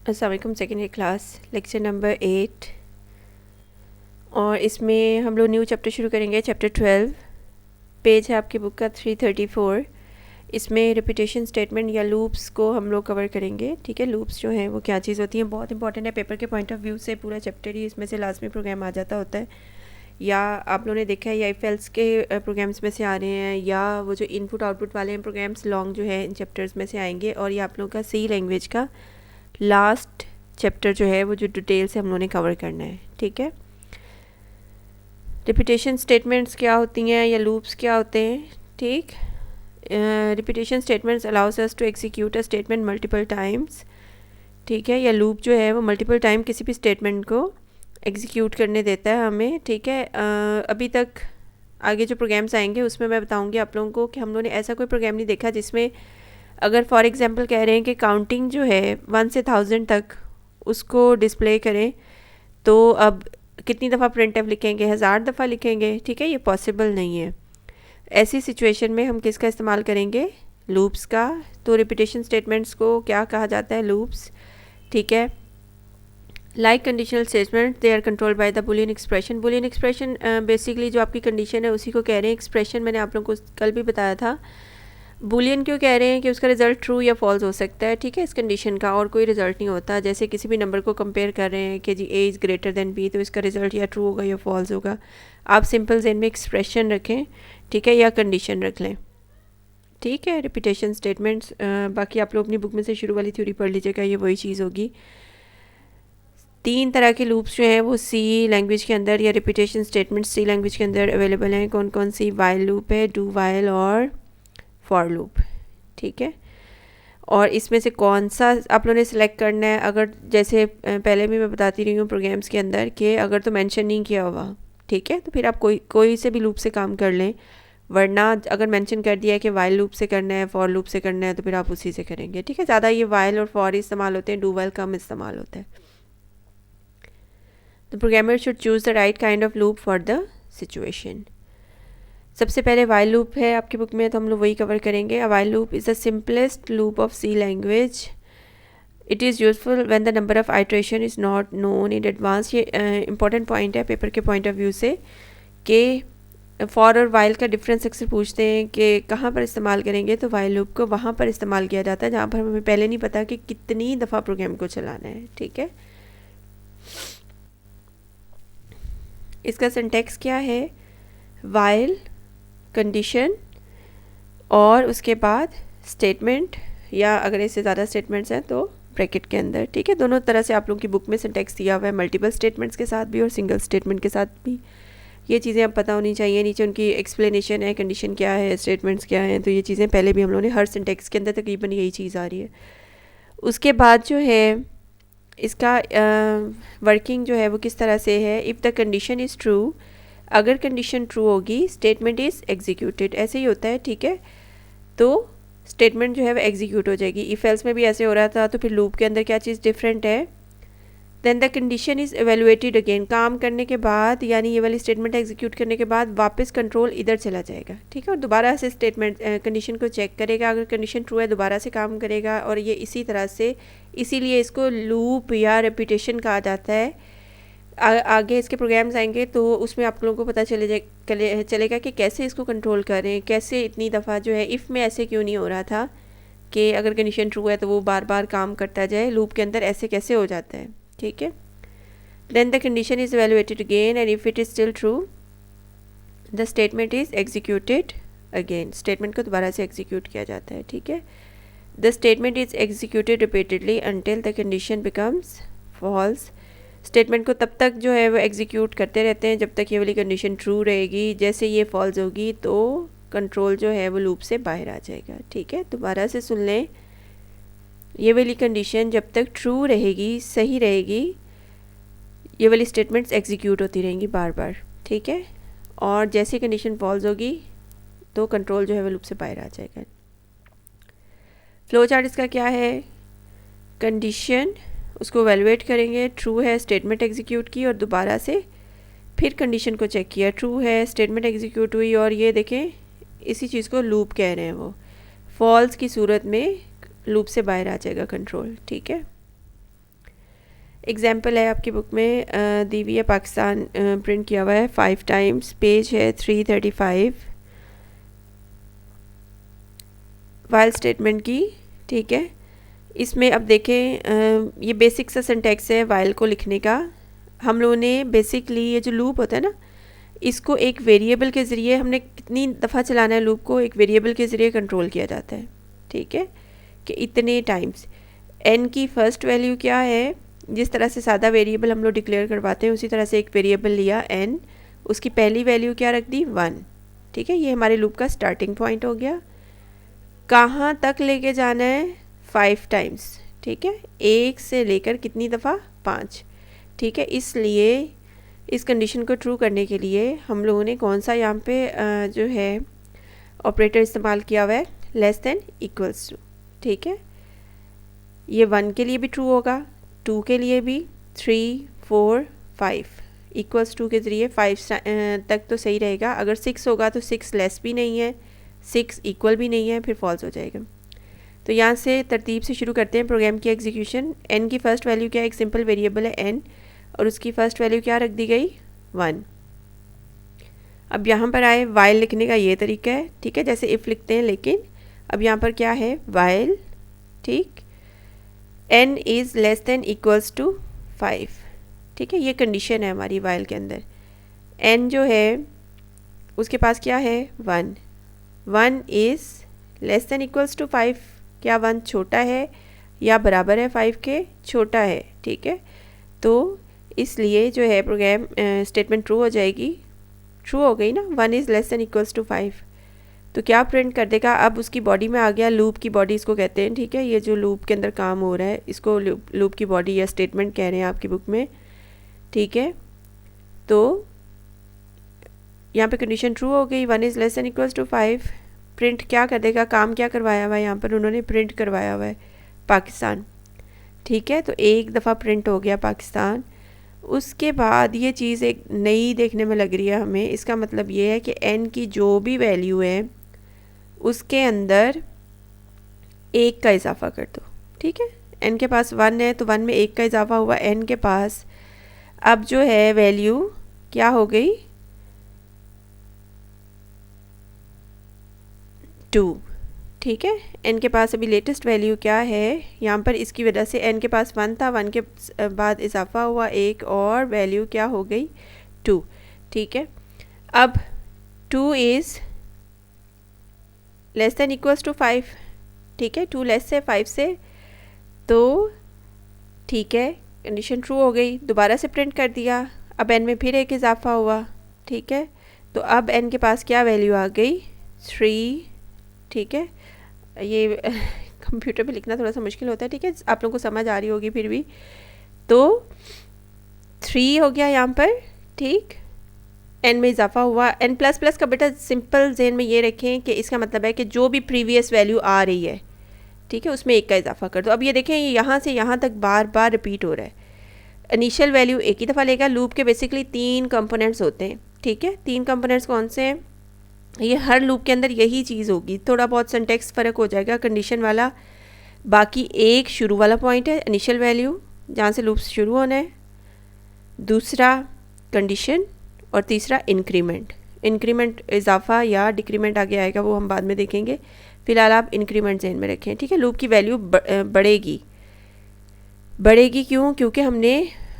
अस्सलाम वालेकुम। Second year class lecture number 8 और इसमें हम लोग न्यू चैप्टर शुरू करेंगे। चैप्टर 12 पेज है आपकी बुक का 334। इसमें रिपीटेशन स्टेटमेंट या लूप्स को हम लोग कवर करेंगे। ठीक है, लूप्स जो हैं वो क्या चीज़ होती हैं, बहुत इंपॉर्टेंट है। पेपर के पॉइंट ऑफ व्यू से पूरा चैप्टर ही इसमें से लाजमी प्रोग्राम आ जाता होता है, या आप लोगों ने देखा है या फेल्स के प्रोग्राम्स में से आ रहे हैं, या वो जो इनपुट आउटपुट वाले हैं प्रोग्राम्स लॉन्ग जो है इन चैप्टर्स में से आएंगे। और ये आप लोगों का सी लैंग्वेज का लास्ट चैप्टर जो है वो जो डिटेल से हम लोगों ने कवर करना है। ठीक है, रिपीटेशन स्टेटमेंट्स क्या होती हैं या लूप्स क्या होते हैं। ठीक, repetition statements allows us to execute a statement multiple times. ठीक है, या लूप जो है वो मल्टीपल टाइम किसी भी स्टेटमेंट को एग्जीक्यूट करने देता है हमें। ठीक है, अभी तक आगे जो प्रोग्राम्स आएंगे उसमें मैं बताऊंगी आप लोगों को कि हम लोगों ने ऐसा कोई प्रोग्राम नहीं देखा जिसमें अगर फॉर एग्जांपल कह रहे हैं कि काउंटिंग जो है 1 से 1000 तक उसको डिस्प्ले करें, तो अब कितनी दफ़ा प्रिंट एफ लिखेंगे, 1000 दफ़ा लिखेंगे। ठीक है, ये पॉसिबल नहीं है। ऐसी सिचुएशन में हम किसका इस्तेमाल करेंगे, लूप्स का। तो रिपीटेशन स्टेटमेंट्स को क्या कहा जाता है, लूप्स। ठीक है, like conditional statement they are controlled by the Boolean expression. Boolean expression basically जो आपकी कंडीशन है उसी को कह रहे हैं। एक्सप्रेशन मैंने आप लोगों को कल भी बताया था। बुलियन क्यों कह रहे हैं कि उसका रिजल्ट ट्रू या फॉल्स हो सकता है। ठीक है, इस कंडीशन का और कोई रिजल्ट नहीं होता। जैसे किसी भी नंबर को कंपेयर कर रहे हैं कि जी A is greater than B, तो इसका रिजल्ट या ट्रू होगा या फॉल्स होगा। आप सिंपल जेन में एक्सप्रेशन रखें, ठीक है, या कंडीशन रख लें। ठीक है, रिपीटेशन स्टेटमेंट्स बाकी आप लोग अपनी बुक में से शुरू वाली थ्योरी पढ़ लीजिएगा, ये वही चीज़ होगी। 3 तरह के लूप्स जो हैं वो सी लैंग्वेज के अंदर या रिपीटेशन स्टेटमेंट सी लैंग्वेज के अंदर अवेलेबल हैं। कौन कौन सी, वाइल लूप है, डू वाइल और फॉर लूप। ठीक है, और इसमें से कौन सा आप लोगों ने सिलेक्ट करना है। अगर जैसे पहले भी मैं बताती रही हूँ प्रोग्राम्स के अंदर कि अगर तो मेंशन नहीं किया हुआ, ठीक है, तो फिर आप कोई से भी लूप से काम कर लें। वरना अगर मेंशन कर दिया है कि वाइल लूप से करना है, फॉर लूप से करना है, तो फिर आप उसी से करेंगे। ठीक है, ज़्यादा ये वाइल और फॉर इस्तेमाल होते हैं, डू वाइल कम इस्तेमाल होता है। The programmer should choose the right kind of loop for the situation. सबसे पहले वाइल लूप है आपकी बुक में, तो हम लोग वही कवर करेंगे। While loop is the simplest loop of C language. It is useful when the number of iteration is not known in advance. ये इंपॉर्टेंट पॉइंट है पेपर के पॉइंट ऑफ व्यू से कि फॉर और वाइल का difference अक्सर पूछते हैं कि कहाँ पर इस्तेमाल करेंगे। तो वाइल लूप को वहाँ पर इस्तेमाल किया जाता है जहाँ पर हमें पहले नहीं पता कि कितनी दफ़ा प्रोग्राम को चलाना है। ठीक है, इसका सिंटैक्स क्या है, वाइल कंडीशन और उसके बाद स्टेटमेंट, या अगर इससे ज़्यादा स्टेटमेंट्स हैं तो ब्रैकेट के अंदर। ठीक है, दोनों तरह से आप लोगों की बुक में सिंटैक्स दिया हुआ है, मल्टीपल स्टेटमेंट्स के साथ भी और सिंगल स्टेटमेंट के साथ भी। ये चीज़ें अब पता होनी चाहिए। नीचे उनकी एक्सप्लेनेशन है, कंडीशन क्या है, स्टेटमेंट्स क्या हैं, तो ये चीज़ें पहले भी हम लोगों ने हर सिंटैक्स के अंदर तकरीबन यही चीज़ आ रही है। उसके बाद जो है इसका वर्किंग जो है वो किस तरह से है, if the condition is true, अगर कंडीशन ट्रू होगी स्टेटमेंट इज़ एग्जीक्यूटेड, ऐसे ही होता है। ठीक है, तो स्टेटमेंट जो है वो एग्जीक्यूट हो जाएगी। इफ एल्स में भी ऐसे हो रहा था, तो फिर लूप के अंदर क्या चीज़ डिफरेंट है, then the condition is evaluated again. काम करने के बाद, यानी ये वाली स्टेटमेंट एग्जीक्यूट करने के बाद वापस कंट्रोल इधर चला जाएगा। ठीक है, और दोबारा से स्टेटमेंट कंडीशन को चेक करेगा, अगर कंडीशन ट्रू है दोबारा से काम करेगा। और ये इसी तरह से, इसीलिए इसको लूप या रेपिटेशन कहा जाता है। आगे इसके प्रोग्राम्स आएंगे तो उसमें आप लोगों को पता चलेगा कि कैसे इसको कंट्रोल करें, कैसे इतनी दफ़ा जो है। इफ़ में ऐसे क्यों नहीं हो रहा था कि अगर कंडीशन ट्रू है तो वो बार बार काम करता जाए, लूप के अंदर ऐसे कैसे हो जाता है। ठीक है, then the condition is evaluated again and if it is still true the statement is executed again. Statement को दोबारा से एग्जीक्यूट किया जाता है। ठीक है, the statement is executed repeatedly until the condition becomes false. Statement को तब तक जो है वो एग्जीक्यूट करते रहते हैं जब तक ये वाली कंडीशन ट्रू रहेगी। जैसे ये फॉल्स होगी तो कंट्रोल जो है वो लूप से बाहर आ जाएगा। ठीक है, दोबारा से सुन लें, ये वाली कंडीशन जब तक ट्रू रहेगी, सही रहेगी, ये वाली स्टेटमेंट्स एग्जीक्यूट होती रहेंगी बार बार। ठीक है, और जैसे कंडीशन फॉल्स होगी तो कंट्रोल जो है वो लूप से बाहर आ जाएगा। फ्लो चार्ट इसका क्या है, कंडीशन उसको वैल्यूएट करेंगे, ट्रू है स्टेटमेंट एग्जीक्यूट की और दोबारा से फिर कंडीशन को चेक किया, ट्रू है स्टेटमेंट एग्जीक्यूट हुई और ये देखें इसी चीज़ को लूप कह रहे हैं वो। फॉल्स की सूरत में लूप से बाहर आ जाएगा कंट्रोल। ठीक है, एग्जाम्पल है आपकी बुक में दी हुई है, पाकिस्तान प्रिंट किया हुआ है 5 टाइम्स, पेज है 335 वाइल स्टेटमेंट की। ठीक है, इसमें अब देखें ये बेसिक सा सिंटैक्स है वाइल को लिखने का। हम लोगों ने बेसिकली ये जो लूप होता है ना, इसको एक वेरिएबल के ज़रिए, हमने कितनी दफ़ा चलाना है लूप को, एक वेरिएबल के ज़रिए कंट्रोल किया जाता है। ठीक है, कि इतने टाइम्स n की फ़र्स्ट वैल्यू क्या है, जिस तरह से सादा वेरिएबल हम लोग डिक्लेयर करवाते हैं उसी तरह से एक वेरिएबल लिया n, उसकी पहली वैल्यू क्या रख दी 1। ठीक है, ये हमारे लूप का स्टार्टिंग पॉइंट हो गया। कहाँ तक लेके जाना है 5 टाइम्स। ठीक है, 1 से लेकर कितनी दफ़ा 5। ठीक है, इसलिए इस कंडीशन को ट्रू करने के लिए हम लोगों ने कौन सा यहाँ पे जो है ऑपरेटर इस्तेमाल किया हुआ है, लेस देन इक्वल्स टू। ठीक है, ये 1 के लिए भी ट्रू होगा, 2 के लिए भी, 3, 4, 5 इक्वल्स टू के ज़रिए 5 तक तो सही रहेगा। अगर 6 होगा तो 6 लेस भी नहीं है, 6 इक्वल भी नहीं है, फिर फॉल्स हो जाएगा। तो यहाँ से तरतीब से शुरू करते हैं प्रोग्राम की एग्जीक्यूशन। n की फ़र्स्ट वैल्यू क्या है, एक सिंपल वेरिएबल है n, और उसकी फ़र्स्ट वैल्यू क्या रख दी गई 1। अब यहाँ पर आए, वाइल लिखने का ये तरीका है। ठीक है, जैसे इफ़ लिखते हैं, लेकिन अब यहाँ पर क्या है, वाइल, ठीक, n is less than equals to 5। ठीक है, ये कंडीशन है हमारी वाइल के अंदर। n जो है उसके पास क्या है 1, 1 is less than equals to 5। क्या 1 छोटा है या बराबर है 5 के, छोटा है। ठीक है, तो इसलिए जो है प्रोग्राम स्टेटमेंट ट्रू हो जाएगी, ट्रू हो गई ना, 1 is less than equals to 5। तो क्या प्रिंट कर देगा, अब उसकी बॉडी में आ गया, लूप की बॉडी इसको कहते हैं। ठीक है, ये जो लूप के अंदर काम हो रहा है इसको लूप की बॉडी या स्टेटमेंट कह रहे हैं आपकी बुक में। ठीक है, तो यहाँ पे कंडीशन ट्रू हो गई, 1 is less than equals to 5। Print क्या कर देगा, काम क्या करवाया हुआ है यहाँ पर उन्होंने, प्रिंट करवाया हुआ है पाकिस्तान। ठीक है, तो एक दफ़ा प्रिंट हो गया पाकिस्तान। उसके बाद ये चीज़ एक नई देखने में लग रही है हमें। इसका मतलब ये है कि n की जो भी वैल्यू है उसके अंदर 1 का इजाफ़ा कर दो। ठीक है, n के पास 1 है तो 1 में 1 का इजाफ़ा हुआ, n के पास अब जो है वैल्यू क्या हो गई 2। ठीक है, n के पास अभी लेटेस्ट वैल्यू क्या है, यहाँ पर इसकी वजह से n के पास 1 था, 1 के बाद इजाफ़ा हुआ 1 और वैल्यू क्या हो गई 2। ठीक है, अब 2 is less than equals to 5। ठीक है, 2 लेस है 5 से, तो ठीक है कंडीशन ट्रू हो गई, दोबारा से प्रिंट कर दिया। अब n में फिर एक इजाफ़ा हुआ। ठीक है, तो अब n के पास क्या वैल्यू आ गई 3। ठीक है, ये कंप्यूटर पे लिखना थोड़ा सा मुश्किल होता है। ठीक है, आप लोगों को समझ आ रही होगी फिर भी। तो 3 हो गया यहाँ पर। ठीक, n में इजाफा हुआ, n प्लस प्लस का बेटा सिंपल ज़हन में ये रखें कि इसका मतलब है कि जो भी प्रीवियस वैल्यू आ रही है, ठीक है, उसमें 1 का इजाफा कर दो। अब ये देखें, ये यहाँ से यहाँ तक बार बार रिपीट हो रहा है। इनिशियल वैल्यू एक ही दफ़ा लेगा। लूप के बेसिकली 3 कंपोनेंट्स होते हैं। ठीक है, 3 कंपोनेंट्स कौन से हैं, ये हर लूप के अंदर यही चीज़ होगी। थोड़ा बहुत सिंटैक्स फ़र्क हो जाएगा कंडीशन वाला, बाकी एक शुरू वाला पॉइंट है इनिशियल वैल्यू जहाँ से लूप शुरू होना है, दूसरा कंडीशन, और तीसरा इंक्रीमेंट। इंक्रीमेंट इजाफा या डिक्रीमेंट आगे आएगा, वो हम बाद में देखेंगे। फ़िलहाल आप इंक्रीमेंट ज़हन में रखें। ठीक है, लूप की वैल्यू बढ़ेगी। बढ़ेगी क्यों, क्योंकि हमने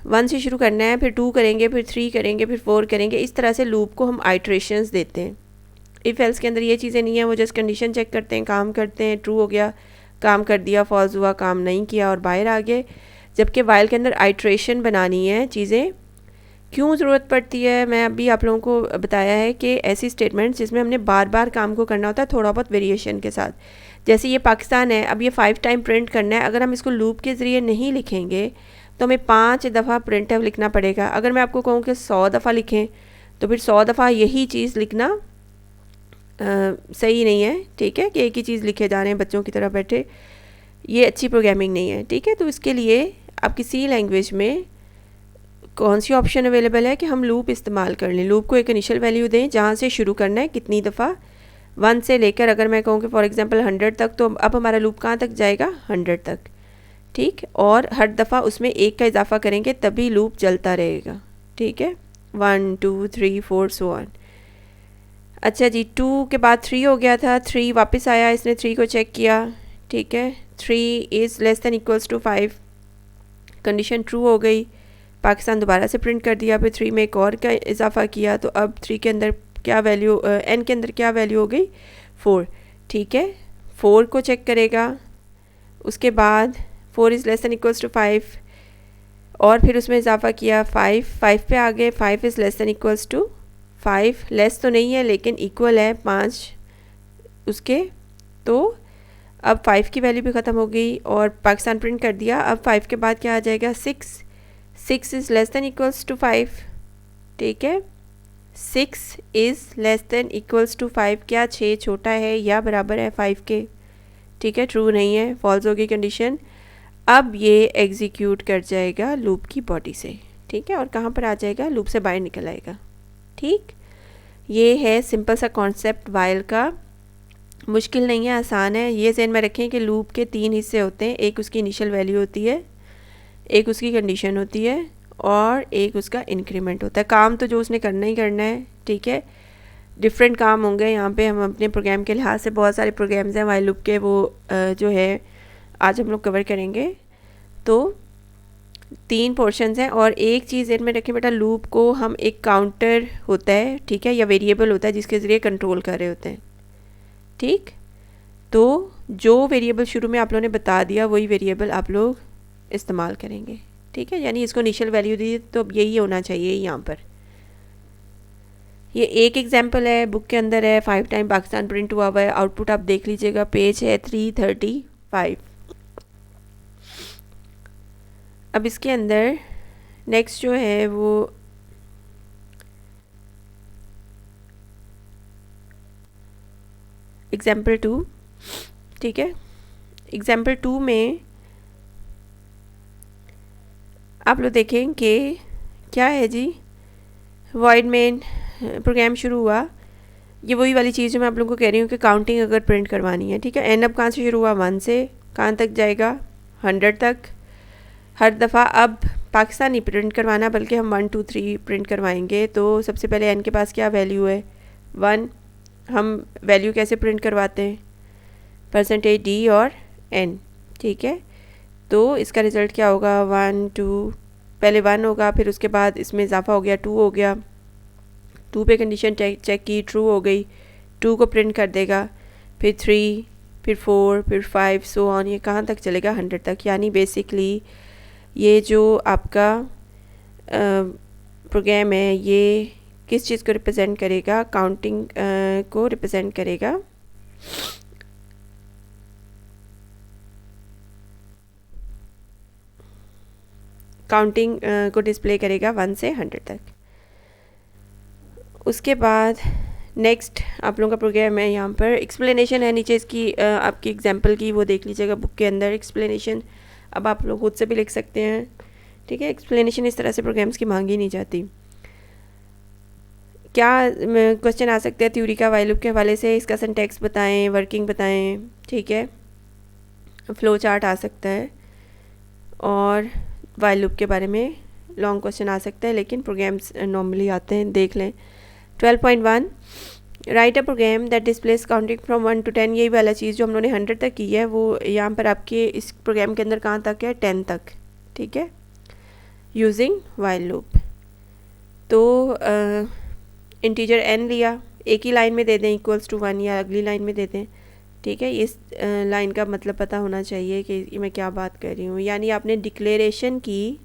1 से शुरू करना है, फिर 2 करेंगे, फिर 3 करेंगे, फिर 4 करेंगे। इस तरह से लूप को हम आइट्रेशंस देते हैं। इफ़ एल्स के अंदर ये चीज़ें नहीं है, वो जस्ट कंडीशन चेक करते हैं, काम करते हैं, ट्रू हो गया, काम कर दिया, फॉल्स हुआ, काम नहीं किया और बाहर आ गए। जबकि वाइल के अंदर आइट्रेशन बनानी है। चीज़ें क्यों ज़रूरत पड़ती है, मैं अभी आप लोगों को बताया है कि ऐसी स्टेटमेंट्स जिसमें हमने बार बार काम को करना होता है थोड़ा बहुत वेरिएशन के साथ। जैसे ये पाकिस्तान है, अब ये 5 टाइम प्रिंट करना है। अगर हम इसको लूप के ज़रिए नहीं लिखेंगे तो हमें 5 दफ़ा प्रिंट लिखना पड़ेगा। अगर मैं आपको कहूँ कि 100 दफ़ा लिखें तो फिर 100 दफ़ा यही चीज़ लिखना सही नहीं है। ठीक है, कि एक ही चीज़ लिखे जा रहे हैं बच्चों की तरह बैठे, ये अच्छी प्रोग्रामिंग नहीं है। ठीक है, तो इसके लिए आप किसी लैंग्वेज में कौन सी ऑप्शन अवेलेबल है कि हम लूप इस्तेमाल कर लें। लूप को एक इनिशियल वैल्यू दें जहाँ से शुरू करना है, कितनी दफ़ा, 1 से लेकर अगर मैं कहूँ कि फॉर एग्जांपल 100 तक, तो अब हमारा लूप कहाँ तक जाएगा 100 तक। ठीक, और हर दफ़ा उसमें एक का इजाफा करेंगे तभी लूप चलता रहेगा, ठीक है। 1 2 3 4 सो ऑन। अच्छा जी, 2 के बाद 3 हो गया था, 3 वापस आया, इसने 3 को चेक किया, ठीक है। 3 is less than equals to 5, condition true हो गई, पाकिस्तान दोबारा से प्रिंट कर दिया, फिर 3 में एक और का इजाफा किया, तो अब 3 के अंदर क्या वैल्यू, n के अंदर क्या वैल्यू हो गई, 4, ठीक है। 4 को चेक करेगा, उसके बाद 4 is less than equals to 5, और फिर उसमें इजाफा किया 5 पे आ गए, 5 is less than equals to 5, less तो नहीं है लेकिन इक्वल है 5 उसके, तो अब 5 की वैल्यू भी ख़त्म हो गई और पाकिस्तान प्रिंट कर दिया। अब 5 के बाद क्या आ जाएगा, 6 is less than equals to 5, ठीक है। 6 is less than equals to 5, क्या 6 छोटा है या बराबर है 5 के, ठीक है। ट्रू नहीं है, फॉल्स होगी कंडीशन। अब ये एग्जीक्यूट कर जाएगा लूप की बॉडी से, ठीक है, और कहाँ पर आ जाएगा, लूप से बाहर निकल आएगा, ठीक। ये है सिंपल सा कॉन्सेप्ट वाइल का, मुश्किल नहीं है, आसान है। ये ज़हन में रखें कि लूप के 3 हिस्से होते हैं, एक उसकी इनिशियल वैल्यू होती है, एक उसकी कंडीशन होती है, और एक उसका इंक्रीमेंट होता है। काम तो जो उसने करना ही करना है, ठीक है। डिफरेंट काम होंगे यहाँ पे, हम अपने प्रोग्राम के लिहाज से बहुत सारे प्रोग्राम्स हैं वाइल लूप के, वो जो है आज हम लोग कवर करेंगे। तो 3 पोर्शंस हैं, और एक चीज़ इनमें रखें बेटा, लूप को हम एक काउंटर होता है, ठीक है, या वेरिएबल होता है जिसके ज़रिए कंट्रोल कर रहे होते हैं, ठीक। तो जो वेरिएबल शुरू में आप लोगों ने बता दिया वही वेरिएबल आप लोग इस्तेमाल करेंगे, ठीक है। यानी इसको इनिशियल वैल्यू दी तो अब यही होना चाहिए यहाँ पर। ये एक एग्जांपल है, बुक के अंदर है, 5 टाइम पाकिस्तान प्रिंट हुआ हुआ है, आउटपुट आप देख लीजिएगा, पेज है 335। अब इसके अंदर नेक्स्ट जो है वो एग्जाम्पल 2, ठीक है। एग्जाम्पल 2 में आप लोग देखें कि क्या है जी, वॉइड मेन प्रोग्राम शुरू हुआ, ये वही वाली चीज़ जो मैं आप लोगों को कह रही हूँ कि काउंटिंग अगर प्रिंट करवानी है, ठीक है। एन अब कहाँ से शुरू हुआ, 1 से कहाँ तक जाएगा, 100 तक। हर दफ़ा अब पाकिस्तान नहीं प्रिंट करवाना बल्कि हम 1 2 3 प्रिंट करवाएंगे। तो सबसे पहले एन के पास क्या वैल्यू है, 1, हम वैल्यू कैसे प्रिंट करवाते हैं, %d और n, ठीक है। तो इसका रिज़ल्ट क्या होगा, 1 2, पहले 1 होगा, फिर उसके बाद इसमें इजाफा हो गया 2 हो गया, 2 पे कंडीशन चेक की, ट्रू हो गई, 2 को प्रिंट कर देगा, फिर 3, फिर 4, फिर 5 सो ऑन, ये कहाँ तक चलेगा, 100 तक। यानी बेसिकली ये जो आपका प्रोग्राम है ये किस चीज़ को रिप्रेजेंट करेगा, काउंटिंग को रिप्रेजेंट करेगा। काउंटिंग को डिस्प्ले करेगा 1 से 100 तक। उसके बाद नेक्स्ट आप लोगों का प्रोग्राम है, यहाँ पर एक्सप्लेनेशन है नीचे इसकी आपकी एग्जांपल की, वो देख लीजिएगा बुक के अंदर एक्सप्लेनेशन। अब आप लोग खुद से भी लिख सकते हैं, ठीक है। एक्सप्लेनेशन इस तरह से प्रोग्राम्स की मांगी नहीं जाती। क्या क्वेश्चन आ सकते हैं थ्योरी का वाइल लूप के हवाले से, इसका सिंटैक्स बताएं, वर्किंग बताएं, ठीक है। फ्लो चार्ट आ सकता है, और वाइल लूप के बारे में लॉन्ग क्वेश्चन आ सकता है, लेकिन प्रोग्राम्स नॉर्मली आते हैं, देख लें। 12.1 write a program that displays counting from 1 to 10, यही वाला चीज़ जो हम लोगों ने 100 तक की है वो यहाँ पर आपके इस प्रोग्राम के अंदर कहाँ तक है, 10 तक, ठीक है, यूजिंग वाइल लूप। तो इंटीजर n लिया, एक ही लाइन में दे दें इक्वल्स टू 1 या अगली लाइन में दे दें, ठीक है। इस लाइन का मतलब पता होना चाहिए कि मैं क्या बात कर रही हूँ। यानी आपने डिक्लेरेशन की,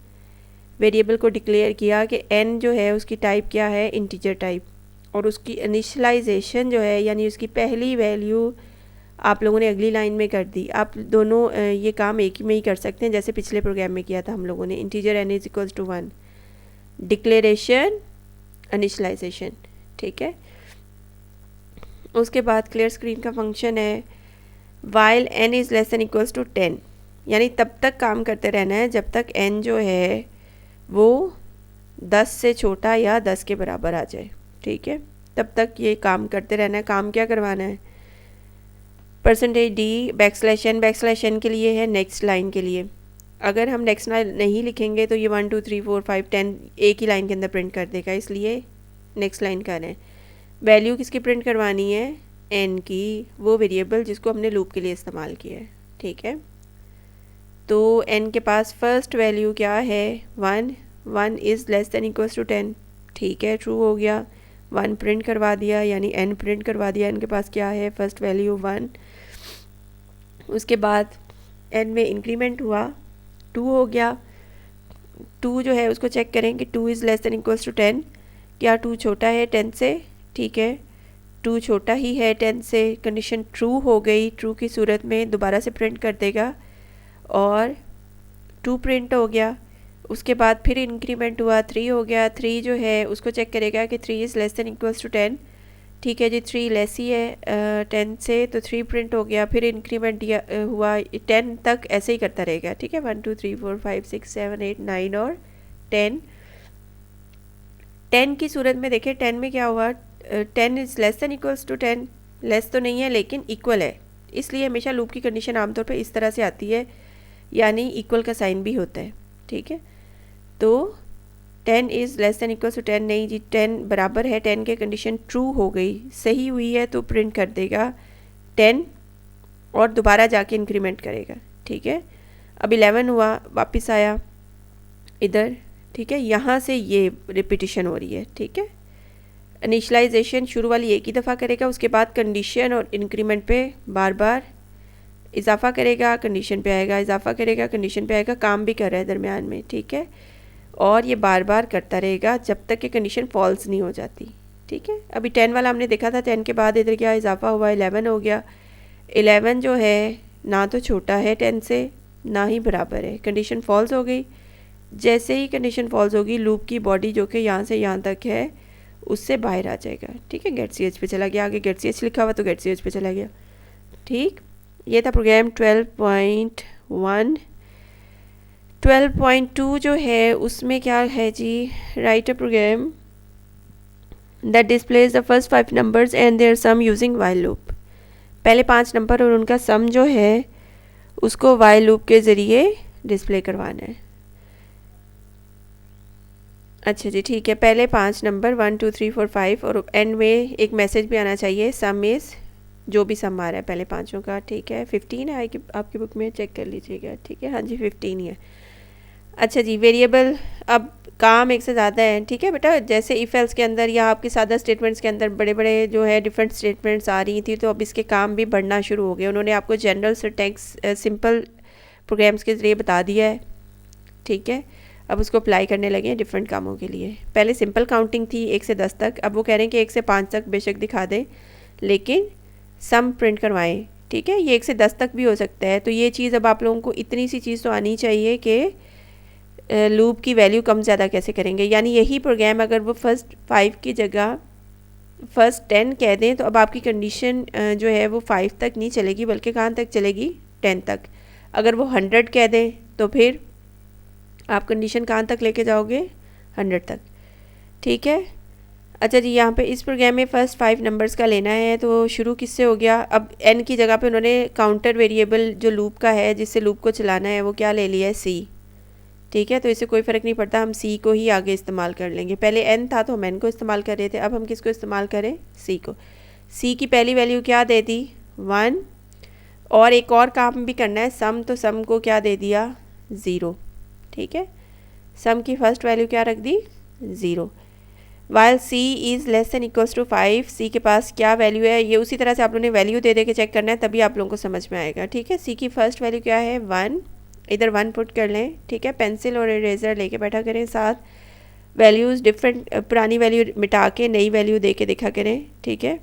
वेरिएबल को डिक्लेयर किया कि n जो है उसकी टाइप क्या है, इंटीजर टाइप, और उसकी इनिशियलाइजेशन जो है यानी उसकी पहली वैल्यू आप लोगों ने अगली लाइन में कर दी। आप दोनों ये काम एक ही में ही कर सकते हैं, जैसे पिछले प्रोग्राम में किया था हम लोगों ने, integer n is equals to 1, declaration, initialization, ठीक है। उसके बाद क्लियर स्क्रीन का फंक्शन है, while n is less than equals to 10, यानी तब तक काम करते रहना है जब तक n जो है वो 10 से छोटा या 10 के बराबर आ जाए, ठीक है। तब तक ये काम करते रहना है। काम क्या करवाना है, %d बैकस्लैश n के लिए है नेक्स्ट लाइन के लिए, अगर हम नेक्स्ट लाइन नहीं लिखेंगे तो ये 1 2 3 4 5 10 एक ही लाइन के अंदर प्रिंट कर देगा, इसलिए नेक्स्ट लाइन करें। वैल्यू किसकी प्रिंट करवानी है, n की, वो वेरिएबल जिसको हमने लूप के लिए इस्तेमाल किया है, ठीक है। तो n के पास फर्स्ट वैल्यू क्या है, 1, 1 is less than equals to 10, ठीक है, ट्रू हो गया। 1 प्रिंट करवा दिया, यानी n प्रिंट करवा दिया। n के पास क्या है, फर्स्ट वैल्यू 1। उसके बाद n में इंक्रीमेंट हुआ, 2 हो गया। 2 जो है उसको चेक करें कि 2 is less than equals to 10, क्या 2 छोटा है 10 से, ठीक है, 2 छोटा ही है 10 से। कंडीशन ट्रू हो गई, ट्रू की सूरत में दोबारा से प्रिंट कर देगा और 2 प्रिंट हो गया। उसके बाद फिर इंक्रीमेंट हुआ, 3 हो गया। 3 जो है उसको चेक करेगा कि 3 is less than equals to 10, ठीक है जी, 3 लेस ही है 10 से, तो 3 प्रिंट हो गया। फिर इंक्रीमेंट हुआ 10 तक, ऐसे ही करता रहेगा, ठीक है, 1 2 3 4 5 6 7 8 9 और 10। 10 की सूरत में देखिए 10 में क्या हुआ, 10 is less than equals to 10, less तो नहीं है लेकिन इक्वल है, इसलिए हमेशा लूप की कंडीशन आमतौर पे इस तरह से आती है, यानी इक्वल का साइन भी होता है, ठीक है। तो 10 is less than equals to 10 नहीं जी, 10 बराबर है 10 के, कंडीशन ट्रू हो गई, सही हुई है, तो प्रिंट कर देगा 10 और दोबारा जाके इंक्रीमेंट करेगा, ठीक है। अब 11 हुआ, वापस आया इधर, ठीक है, यहाँ से ये रिपीटिशन हो रही है, ठीक है। इनिशलाइजेशन शुरू वाली एक ही दफ़ा करेगा, उसके बाद कंडीशन और इंक्रीमेंट पे बार बार इजाफा करेगा, कंडीशन पे आएगा, इजाफा करेगा, कंडीशन पे आएगा, काम भी कर रहा है दरमियान में, ठीक है। और ये बार बार करता रहेगा जब तक कि कंडीशन फॉल्स नहीं हो जाती, ठीक है। अभी 10 वाला हमने देखा था, 10 के बाद इधर क्या इजाफा हुआ, 11 हो गया। 11 जो है ना तो छोटा है 10 से, ना ही बराबर है, कंडीशन फॉल्स हो गई। जैसे ही कंडीशन फॉल्स होगी, लूप की बॉडी जो कि यहाँ से यहाँ तक है उससे बाहर आ जाएगा, ठीक है, गेट सी एच पे चला गया। आगे गेट सी एच लिखा हुआ तो गेट सी एच पे चला गया, ठीक। ये था प्रोग्राम 12.1। 12.2 जो है उसमें क्या है जी, write a program that displays the first 5 numbers and their sum using while loop. पहले 5 नंबर और उनका सम जो है उसको वाइल लूप के ज़रिए डिस्प्ले करवाना है। अच्छा जी, ठीक है, पहले 5 नंबर 1 2 3 4 5 और एंड में एक मैसेज भी आना चाहिए, सम इज़, जो भी सम आ रहा है पहले पाँचों का, ठीक है। 15 है कि आपकी बुक में, चेक कर लीजिएगा, ठीक है, हाँ जी 15 ही है। अच्छा जी, वेरिएबल, अब काम एक से ज़्यादा है, ठीक है बेटा, जैसे इफ़ एल्स के अंदर या आपके सादा स्टेटमेंट्स के अंदर बड़े बड़े जो है डिफरेंट स्टेटमेंट्स आ रही थी, तो अब इसके काम भी बढ़ना शुरू हो गए। उन्होंने आपको जनरल सिंटैक्स सिंपल प्रोग्राम्स के ज़रिए बता दिया है, ठीक है। अब उसको अप्लाई करने लगे हैं डिफरेंट कामों के लिए। पहले सिंपल काउंटिंग थी 1 से 10 तक, अब वो कह रहे हैं कि 1 से 5 तक बेशक दिखा दें लेकिन सम प्रिंट करवाएं, ठीक है। ये 1 से 10 तक भी हो सकता है। तो ये चीज़ अब आप लोगों को इतनी सी चीज़ तो आनी चाहिए कि लूप की वैल्यू कम ज़्यादा कैसे करेंगे, यानी यही प्रोग्राम अगर वो फर्स्ट 5 की जगह फर्स्ट 10 कह दें तो अब आपकी कंडीशन जो है वो 5 तक नहीं चलेगी बल्कि कहाँ तक चलेगी, 10 तक। अगर वो 100 कह दें तो फिर आप कंडीशन कहाँ तक लेके जाओगे, 100 तक, ठीक है। अच्छा जी, यहाँ पे इस प्रोग्राम में फ़र्स्ट 5 नंबर्स का लेना है, तो शुरू किससे हो गया, अब n की जगह पे उन्होंने काउंटर वेरिएबल जो लूप का है जिससे लूप को चलाना है वो क्या ले लिया है, c, ठीक है। तो इससे कोई फ़र्क नहीं पड़ता, हम c को ही आगे इस्तेमाल कर लेंगे। पहले n था तो हम n को इस्तेमाल कर रहे थे, अब हम किसको इस्तेमाल करें, c को। c की पहली वैल्यू क्या दे दी, 1, और एक और काम भी करना है, सम, तो सम को क्या दे दिया, 0, ठीक है। सम की फर्स्ट वैल्यू क्या रख दी, 0। While c is less than equals to 5, c के पास क्या वैल्यू है, ये उसी तरह से आप लोगों ने वैल्यू दे दे के चेक करना है, तभी आप लोगों को समझ में आएगा, ठीक है। c की फर्स्ट वैल्यू क्या है, 1, इधर 1 पुट कर लें, ठीक है। पेंसिल और इरेजर लेके बैठा करें साथ, वैल्यूज़ डिफरेंट, पुरानी वैल्यू मिटा के नई वैल्यू दे के देखा करें, ठीक है।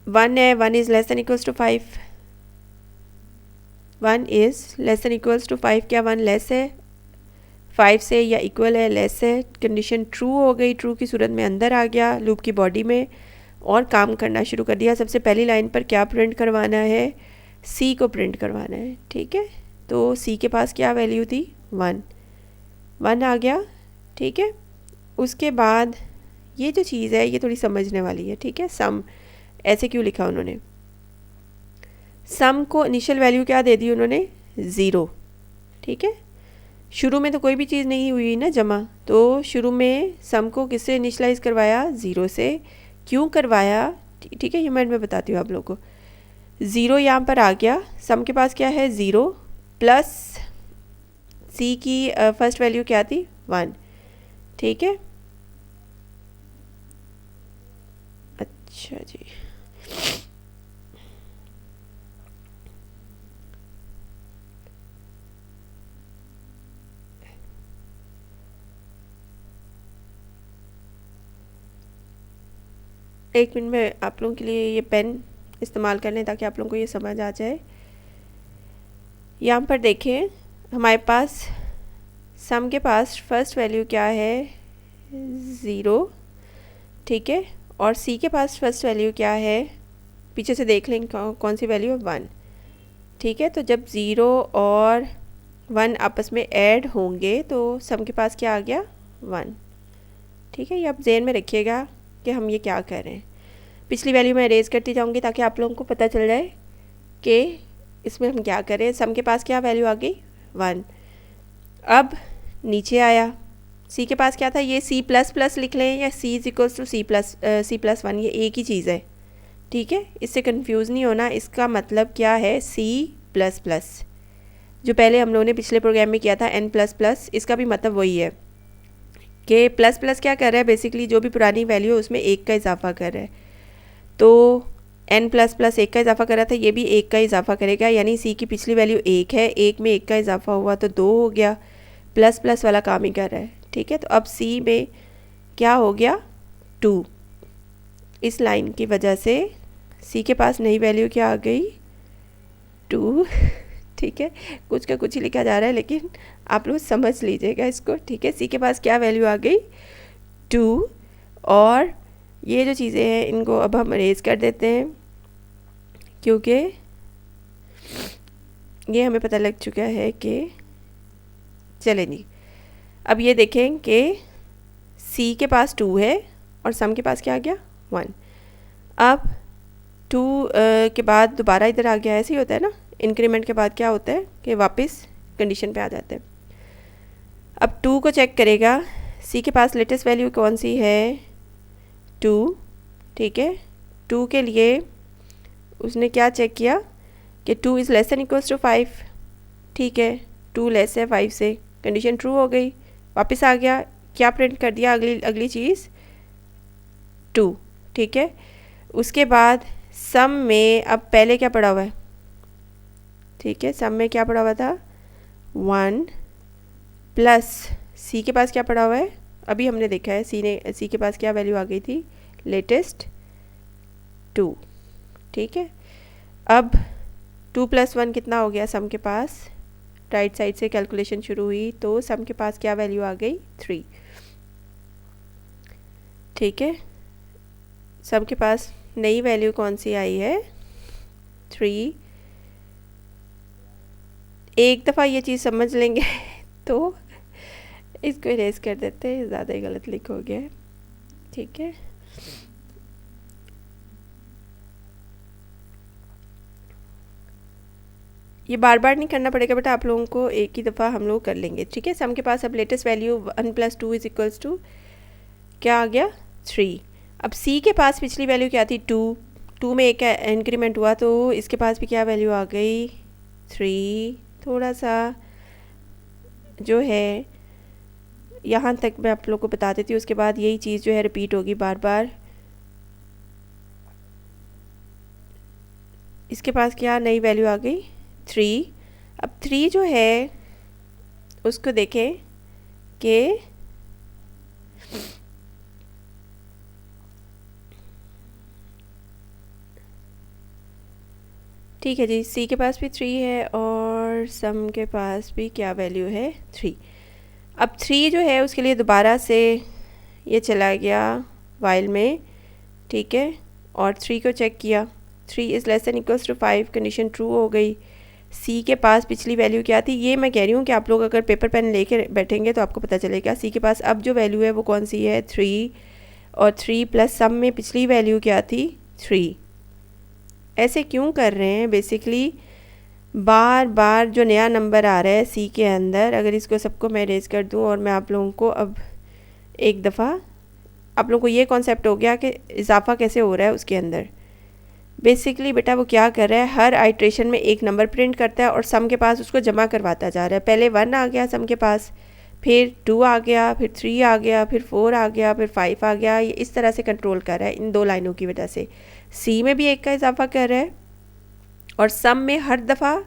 1 है, 1 is less than equals to 5, 1 is less than equals to 5, क्या 1 लेस है 5 से या इक्वल है, लेस है। कंडीशन ट्रू हो गई, ट्रू की सूरत में अंदर आ गया लूप की बॉडी में और काम करना शुरू कर दिया। सबसे पहली लाइन पर क्या प्रिंट करवाना है, c को प्रिंट करवाना है, ठीक है। तो c के पास क्या वैल्यू थी, 1, 1 आ गया, ठीक है। उसके बाद ये जो चीज़ है ये थोड़ी समझने वाली है, ठीक है। सम ऐसे क्यों लिखा उन्होंने, सम को इनिशियल वैल्यू क्या दे दी उन्होंने, ज़ीरो। ठीक है, शुरू में तो कोई भी चीज़ नहीं हुई ना जमा, तो शुरू में सम को किससे इनिशलाइज करवाया, ज़ीरो से। क्यों करवाया, ठीक है, ये मैं बताती हूँ आप लोगों को। ज़ीरो यहाँ पर आ गया, सम के पास क्या है, ज़ीरो प्लस सी की फर्स्ट वैल्यू क्या थी, 1। ठीक है, अच्छा जी, एक मिनट में आप लोगों के लिए ये पेन इस्तेमाल कर लें ताकि आप लोगों को ये समझ आ जाए। यहाँ पर देखें, हमारे पास सम के पास फर्स्ट वैल्यू क्या है, ज़ीरो। ठीक है, और सी के पास फर्स्ट वैल्यू क्या है, पीछे से देख लें कौन सी वैल्यू है, 1। ठीक है, तो जब ज़ीरो और 1 आपस में ऐड होंगे तो सम के पास क्या आ गया, 1। ठीक है, ये आप ज़हन में रखिएगा कि हम ये क्या कर रहे हैं। पिछली वैल्यू मैं इरेज करती जाऊंगी ताकि आप लोगों को पता चल जाए कि इसमें हम क्या करें। सम के पास क्या वैल्यू आ गई, 1। अब नीचे आया, सी के पास क्या था, ये सी प्लस प्लस लिख लें या C is equals to C plus 1, ये एक ही चीज़ है। ठीक है, इससे कंफ्यूज नहीं होना। इसका मतलब क्या है, सी प्लस प्लस, जो पहले हम लोगों ने पिछले प्रोग्राम में किया था एन प्लस प्लस, इसका भी मतलब वही है कि प्लस प्लस क्या कर रहा है, बेसिकली जो भी पुरानी वैल्यू है उसमें एक का इजाफा कर रहा है। तो n प्लस प्लस एक का इजाफा कर रहा था, ये भी एक का इजाफा करेगा, यानी सी की पिछली वैल्यू एक है, एक में एक का इजाफा हुआ तो 2 हो गया, प्लस प्लस वाला काम ही कर रहा है। ठीक है, तो अब सी में क्या हो गया, 2। इस लाइन की वजह से सी के पास नई वैल्यू क्या आ गई, 2। ठीक है, कुछ का कुछ ही लिखा जा रहा है लेकिन आप लोग समझ लीजिएगा इसको। ठीक है, सी के पास क्या वैल्यू आ गई, 2। और ये जो चीज़ें हैं इनको अब हम अरेज कर देते हैं क्योंकि ये हमें पता लग चुका है कि, चलें जी, अब ये देखें कि सी के पास 2 है और सम के पास क्या आ गया, 1। अब 2 के बाद दोबारा इधर आ गया, ऐसे ही होता है ना, इंक्रीमेंट के बाद क्या होता है कि वापस कंडीशन पे आ जाते हैं। अब 2 को चेक करेगा, सी के पास लेटेस्ट वैल्यू कौन सी है, 2। ठीक है, 2 के लिए उसने क्या चेक किया कि 2 is less than equals to 5। ठीक है, 2 लेस है 5 से, कंडीशन ट्रू हो गई, वापस आ गया, क्या प्रिंट कर दिया, अगली चीज़ 2। ठीक है, उसके बाद सम में अब पहले क्या पड़ा हुआ है, ठीक है, सम में क्या पड़ा हुआ था, 1 प्लस सी के पास क्या पड़ा हुआ है, अभी हमने देखा है सी के पास क्या वैल्यू आ गई थी, लेटेस्ट 2। ठीक है, अब 2 + 1 कितना हो गया सम के पास, राइट साइड से कैलकुलेशन शुरू हुई तो सम के पास क्या वैल्यू आ गई, 3। ठीक है, सम के पास नई वैल्यू कौन सी आई है, 3। एक दफ़ा ये चीज़ समझ लेंगे तो इसको इरेज कर देते हैं, ज़्यादा ही गलत लिख हो गया है। ठीक है, ये बार बार नहीं करना पड़ेगा बेटा, आप लोगों को एक ही दफ़ा हम लोग कर लेंगे। ठीक है, सम के पास अब latest value 1 + 2 is equals to क्या आ गया, 3। अब सी के पास पिछली वैल्यू क्या थी, 2 में एक इंक्रीमेंट हुआ तो इसके पास भी क्या वैल्यू आ गई, 3। थोड़ा सा जो है यहाँ तक मैं आप लोग को बता देती हूँ, उसके बाद यही चीज़ जो है रिपीट होगी बार बार। इसके पास क्या नई वैल्यू आ गई, 3। अब 3 जो है उसको देखें कि ठीक है जी, सी के पास भी 3 है और सम के पास भी क्या वैल्यू है, 3। अब 3 जो है उसके लिए दोबारा से ये चला गया वाइल में। ठीक है, और 3 को चेक किया, 3 is less than equals to 5, condition true हो गई। सी के पास पिछली वैल्यू क्या थी, ये मैं कह रही हूँ कि आप लोग अगर पेपर पेन लेके बैठेंगे तो आपको पता चलेगा। सी के पास अब जो वैल्यू है वो कौन सी है, 3, और 3 प्लस सम में पिछली वैल्यू क्या थी, 3। ऐसे क्यों कर रहे हैं, बेसिकली बार बार जो नया नंबर आ रहा है सी के अंदर, अगर इसको सबको मैं रेज कर दूँ और मैं आप लोगों को अब एक दफ़ा, आप लोगों को ये कॉन्सेप्ट हो गया कि इजाफा कैसे हो रहा है उसके अंदर। बेसिकली बेटा वो क्या कर रहा है, हर आइट्रेशन में एक नंबर प्रिंट करता है और सम के पास उसको जमा करवाता जा रहा है। पहले 1 आ गया सम के पास, फिर 2 आ गया, फिर 3 आ गया, फिर 4 आ गया, फिर 5 आ गया। ये इस तरह से कंट्रोल कर रहा है इन दो लाइनों की वजह से। सी में भी एक का इजाफा कर रहा है और सम में हर दफ़ा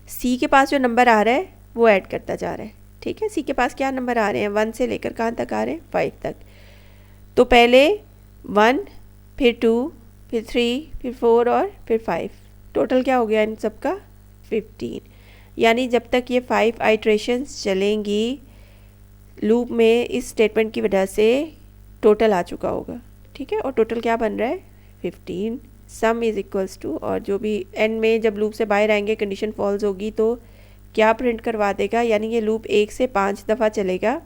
सी के पास जो नंबर आ रहा है वो ऐड करता जा रहा है। ठीक है, सी के पास क्या नंबर आ रहे हैं, 1 से लेकर कहाँ तक आ रहे हैं, 5 तक। तो पहले 1, फिर 2, फिर 3, फिर 4 और फिर 5। टोटल क्या हो गया इन सब का, 15। यानी जब तक ये 5 आइट्रेशंस चलेंगी लूप में, इस स्टेटमेंट की वजह से टोटल आ चुका होगा। ठीक है, और टोटल क्या बन रहा है, 15। सम इज़ इक्वल्स टू, और जो भी एंड में जब लूप से बाहर आएंगे कंडीशन फॉल्स होगी तो क्या प्रिंट करवा देगा, यानी ये लूप 1 से 5 दफ़ा चलेगा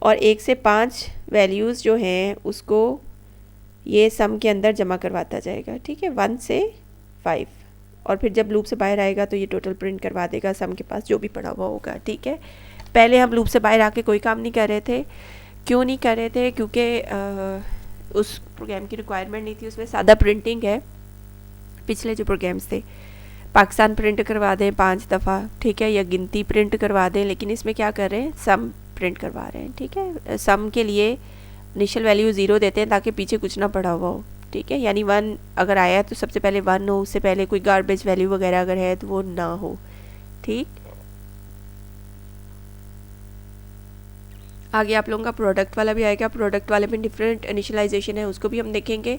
और 1 से 5 वैल्यूज़ जो हैं उसको ये सम के अंदर जमा करवाता जाएगा। ठीक है, 1 से 5, और फिर जब लूप से बाहर आएगा तो ये टोटल प्रिंट करवा देगा सम के पास जो भी पड़ा हुआ होगा। ठीक है, पहले हम लूप से बाहर आके कोई काम नहीं कर रहे थे। क्यों नहीं कर रहे थे, क्योंकि उस प्रोग्राम की रिक्वायरमेंट नहीं थी, उसमें सादा प्रिंटिंग है। पिछले जो प्रोग्राम्स थे पाकिस्तान प्रिंट करवा दें 5 दफ़ा, ठीक है, या गिनती प्रिंट करवा दें, लेकिन इसमें क्या कर रहे हैं, सम प्रिंट करवा रहे हैं। ठीक है, सम के लिए इनिशियल वैल्यू 0 देते हैं ताकि पीछे कुछ ना पड़ा हुआ हो। ठीक है, यानी 1 अगर आया तो सबसे पहले 1 हो, उससे पहले कोई गार्बेज वैल्यू वगैरह अगर है तो वो ना हो। ठीक, आगे आप लोगों का प्रोडक्ट वाला भी आएगा। प्रोडक्ट वाले में डिफरेंट इनिशियलाइजेशन है, उसको भी हम देखेंगे।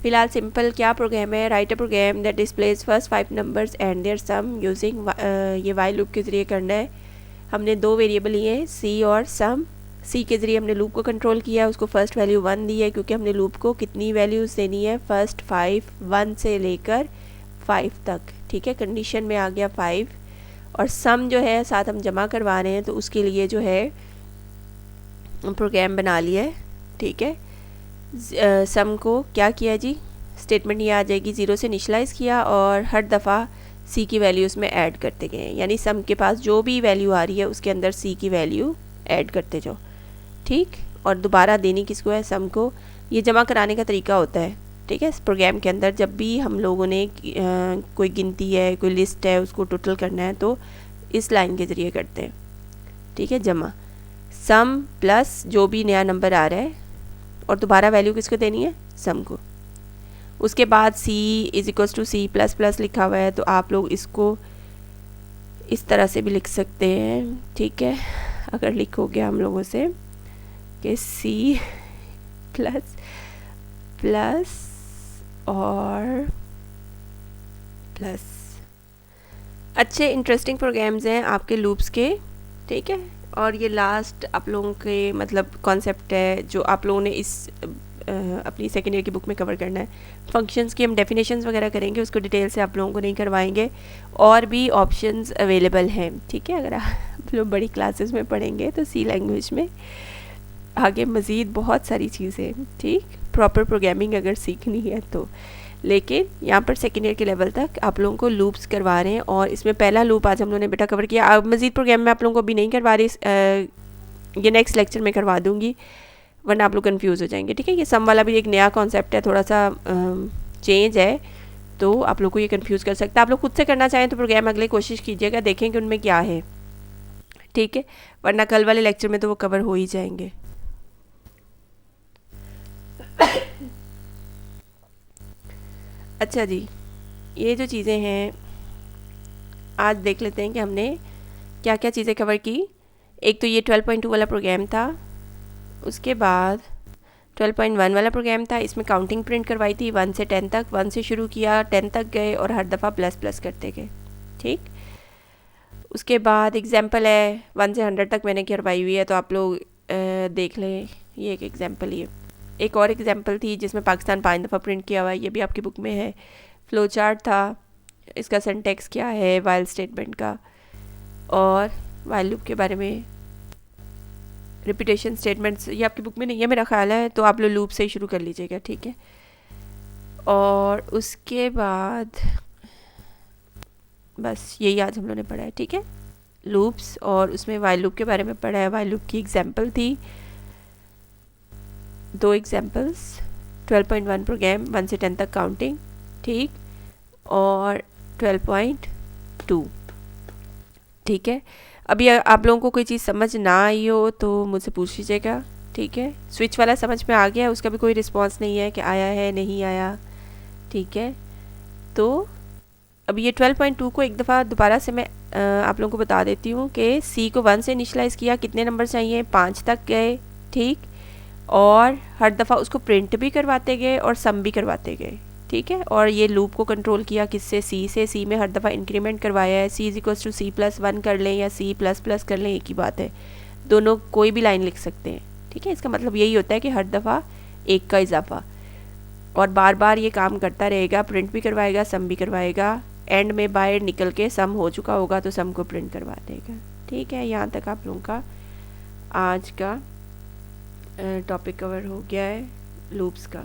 फिलहाल सिंपल क्या प्रोग्राम है, write a program that displays first 5 numbers and their sum using, ये वाइल लूप के ज़रिए करना है। हमने 2 वेरिएबल लिए हैं, सी और सम। सी के ज़रिए हमने लूप को कंट्रोल किया, उसको फर्स्ट वैल्यू 1 दी है क्योंकि हमने लूप को कितनी वैल्यूज़ देनी है, फर्स्ट 5, 1 से लेकर 5 तक। ठीक है, कंडीशन में आ गया 5, और सम जो है साथ हम जमा करवा रहे हैं तो उसके लिए जो है प्रोग्राम बना लिया है। ठीक है, सम को क्या किया जी, स्टेटमेंट ये आ जाएगी 0 से इनिशियलाइज़ किया और हर दफ़ा सी की वैल्यू उसमें ऐड करते गए, यानी सम के पास जो भी वैल्यू आ रही है उसके अंदर सी की वैल्यू ऐड करते जाओ। ठीक, और दोबारा देनी किसको है, सम को। ये जमा कराने का तरीका होता है। ठीक है, इस प्रोग्राम के अंदर जब भी हम लोगों ने कोई गिनती है, कोई लिस्ट है, उसको टोटल करना है तो इस लाइन के ज़रिए करते हैं। ठीक है, जमा सम प्लस जो भी नया नंबर आ रहा है, और दोबारा वैल्यू किसको देनी है, सम को। उसके बाद C is equals to C plus plus लिखा हुआ है तो आप लोग इसको इस तरह से भी लिख सकते हैं। ठीक है, अगर लिखोगे हम लोगों से कि सी प्लस प्लस और प्लस। अच्छे इंटरेस्टिंग प्रोग्राम्स हैं आपके लूप्स के। ठीक है, और ये लास्ट आप लोगों के मतलब कॉन्सेप्ट है जो आप लोगों ने इस अपनी सेकेंड ईयर की बुक में कवर करना है। फंक्शंस की हम डेफिनेशंस वगैरह करेंगे, उसको डिटेल से आप लोगों को नहीं करवाएंगे। और भी ऑप्शंस अवेलेबल हैं। ठीक है, अगर आप लोग बड़ी क्लासेस में पढ़ेंगे तो सी लैंग्वेज में आगे मज़ीद बहुत सारी चीज़ें, ठीक, प्रॉपर प्रोग्रामिंग अगर सीखनी है तो। लेकिन यहाँ पर सेकेंड ईयर के लेवल तक आप लोगों को लूप्स करवा रहे हैं, और इसमें पहला लूप आज हम लोगों ने बेटा कवर किया। अब मज़ीद प्रोग्राम में आप लोगों को अभी नहीं करवा रही, ये नेक्स्ट लेक्चर में करवा दूँगी, वरना आप लोग कंफ्यूज हो जाएंगे। ठीक है, ये सम वाला भी एक नया कॉन्सेप्ट है, थोड़ा सा चेंज है, तो आप लोग को ये कंफ्यूज कर सकता है। आप लोग खुद से करना चाहें तो प्रोग्राम अगले कोशिश कीजिएगा, देखें कि उनमें क्या है। ठीक है, वरना कल वाले लेक्चर में तो वो कवर हो ही जाएंगे। अच्छा जी, ये जो चीज़ें हैं आज देख लेते हैं कि हमने क्या क्या चीज़ें कवर की। एक तो ये 12.2 वाला प्रोग्राम था, उसके बाद 12.1 वाला प्रोग्राम था, इसमें काउंटिंग प्रिंट करवाई थी 1 से 10 तक। 1 से शुरू किया, 10 तक गए और हर दफ़ा प्लस प्लस करते गए। ठीक, उसके बाद एग्जाम्पल है 1 से 100 तक मैंने करवाई हुई है, तो आप लोग देख लें, ये एक एग्जाम्पल ही है। एक और एग्जाम्पल थी जिसमें पाकिस्तान 5 दफ़ा प्रिंट किया हुआ है, ये भी आपकी बुक में है। फ्लो चार्ट था, इसका सिंटैक्स क्या है वाइल स्टेटमेंट का, और वाइल लूप के बारे में। रिपीटेशन स्टेटमेंट्स ये आपकी बुक में नहीं है मेरा ख्याल है, तो आप लोग लूप से ही शुरू कर लीजिएगा। ठीक है, और उसके बाद बस यही आज हम लोगों ने पढ़ा है, ठीक है। लूप्स और उसमें वाइल लूप के बारे में पढ़ा है। वाइल लूप की एग्जांपल थी 2 एग्जांपल्स, 12.1 प्रोग्राम 1 से 10 तक काउंटिंग, ठीक, और 12.2, ठीक है। अभी आप लोगों को कोई चीज़ समझ ना आई हो तो मुझसे पूछ लीजिएगा, ठीक है। स्विच वाला समझ में आ गया, उसका भी कोई रिस्पांस नहीं है कि आया है नहीं आया, ठीक है। तो अब ये 12.2 को एक दफ़ा दोबारा से मैं आप लोगों को बता देती हूँ कि सी को 1 से इनिशलाइज़ किया, कितने नंबर चाहिए, 5 तक गए, ठीक, और हर दफ़ा उसको प्रिंट भी करवाते गए और सम भी करवाते गए, ठीक है। और ये लूप को कंट्रोल किया किससे, सी से। सी में हर दफ़ा इंक्रीमेंट करवाया है, सी = C+1 कर लें या C++ कर लें, एक ही बात है, दोनों कोई भी लाइन लिख सकते हैं, ठीक है। इसका मतलब यही होता है कि हर दफ़ा एक का इजाफा, और बार बार ये काम करता रहेगा, प्रिंट भी करवाएगा सम भी करवाएगा, एंड में बाहर निकल के सम हो चुका होगा तो सम को प्रिंट करवा देगा, ठीक है। यहाँ तक आप लोगों का आज का टॉपिक कवर हो गया है लूप्स का।